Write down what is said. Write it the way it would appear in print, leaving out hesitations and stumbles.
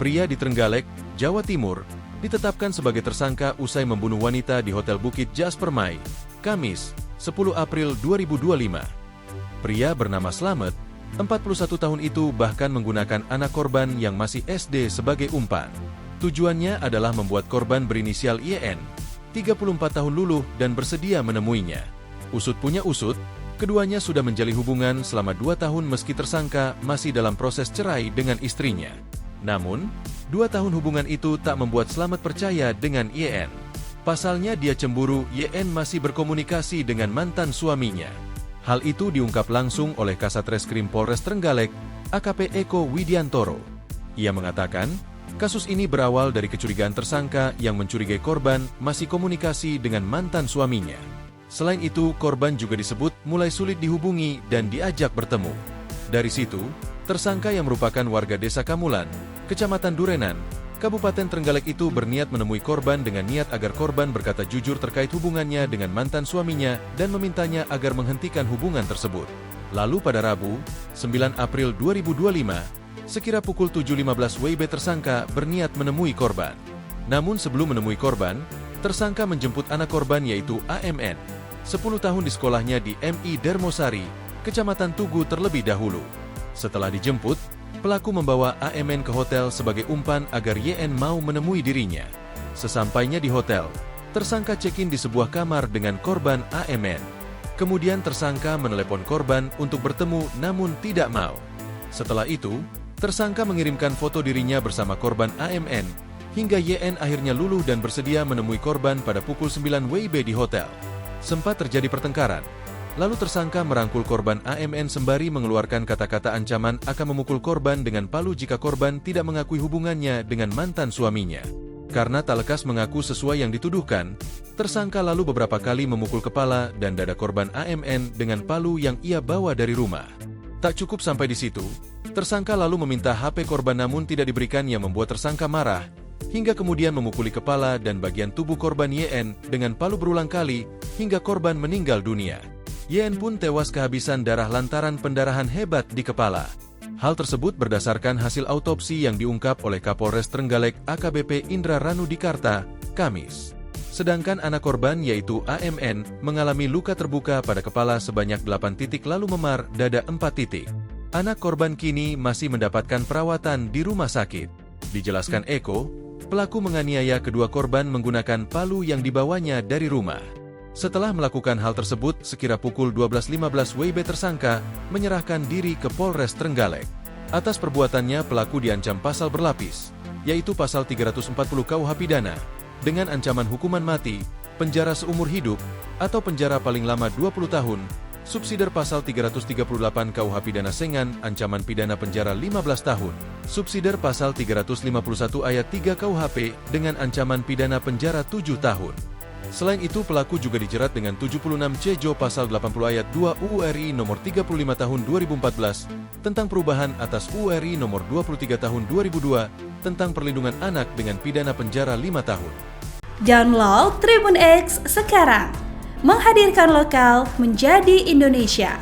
Pria di Trenggalek, Jawa Timur, ditetapkan sebagai tersangka usai membunuh wanita di Hotel Bukit Jas Permai, Kamis, 10 April 2025. Pria bernama Slamet, 41 tahun itu bahkan menggunakan anak korban yang masih SD sebagai umpan. Tujuannya adalah membuat korban berinisial YN, 34 tahun luluh dan bersedia menemuinya. Usut punya usut, keduanya sudah menjalin hubungan selama 2 tahun meski tersangka masih dalam proses cerai dengan istrinya. Namun, 2 tahun hubungan itu tak membuat Slamet percaya dengan YN. Pasalnya dia cemburu YN masih berkomunikasi dengan mantan suaminya. Hal itu diungkap langsung oleh Kasat Reskrim Polres Trenggalek, AKP Eko Widiantoro. Ia mengatakan, kasus ini berawal dari kecurigaan tersangka yang mencurigai korban masih komunikasi dengan mantan suaminya. Selain itu, korban juga disebut mulai sulit dihubungi dan diajak bertemu. Dari situ, tersangka yang merupakan warga Desa Kamulan, Kecamatan Durenan, Kabupaten Trenggalek itu berniat menemui korban dengan niat agar korban berkata jujur terkait hubungannya dengan mantan suaminya dan memintanya agar menghentikan hubungan tersebut. Lalu pada Rabu, 9 April 2025, sekira pukul 7.15 WIB tersangka berniat menemui korban. Namun sebelum menemui korban, tersangka menjemput anak korban yaitu AMN, 10 tahun di sekolahnya di MI Dermosari, Kecamatan Tugu terlebih dahulu. Setelah dijemput, pelaku membawa AMN ke hotel sebagai umpan agar YN mau menemui dirinya. Sesampainya di hotel, tersangka check-in di sebuah kamar dengan korban AMN. Kemudian tersangka menelepon korban untuk bertemu namun tidak mau. Setelah itu, tersangka mengirimkan foto dirinya bersama korban AMN, hingga YN akhirnya luluh dan bersedia menemui korban pada pukul 9 WIB di hotel. Sempat terjadi pertengkaran. Lalu tersangka merangkul korban AMN sembari mengeluarkan kata-kata ancaman akan memukul korban dengan palu jika korban tidak mengakui hubungannya dengan mantan suaminya. Karena tak lekas mengaku sesuai yang dituduhkan, tersangka lalu beberapa kali memukul kepala dan dada korban AMN dengan palu yang ia bawa dari rumah. Tak cukup sampai di situ, tersangka lalu meminta HP korban namun tidak diberikan yang membuat tersangka marah, hingga kemudian memukuli kepala dan bagian tubuh korban YN dengan palu berulang kali hingga korban meninggal dunia. YN pun tewas kehabisan darah lantaran pendarahan hebat di kepala. Hal tersebut berdasarkan hasil autopsi yang diungkap oleh Kapolres Trenggalek AKBP Indra Ranudikarta, Kamis. Sedangkan anak korban yaitu AMN mengalami luka terbuka pada kepala sebanyak 8 titik lalu memar dada 4 titik. Anak korban kini masih mendapatkan perawatan di rumah sakit. Dijelaskan Eko, pelaku menganiaya kedua korban menggunakan palu yang dibawanya dari rumah. Setelah melakukan hal tersebut, sekira pukul 12.15 WIB tersangka menyerahkan diri ke Polres Trenggalek. Atas perbuatannya pelaku diancam pasal berlapis, yaitu pasal 340 KUH Pidana, dengan ancaman hukuman mati, penjara seumur hidup, atau penjara paling lama 20 tahun, subsidiar pasal 338 KUH Pidana Sengan, ancaman pidana penjara 15 tahun, subsidiar pasal 351 ayat 3 KUHP dengan ancaman pidana penjara 7 tahun. Selain itu, pelaku juga dijerat dengan 76C Jo pasal 80 ayat 2 UU RI nomor 35 tahun 2014 tentang perubahan atas UU RI nomor 23 tahun 2002 tentang perlindungan anak dengan pidana penjara 5 tahun. Download Tribun X sekarang, menghadirkan lokal menjadi Indonesia.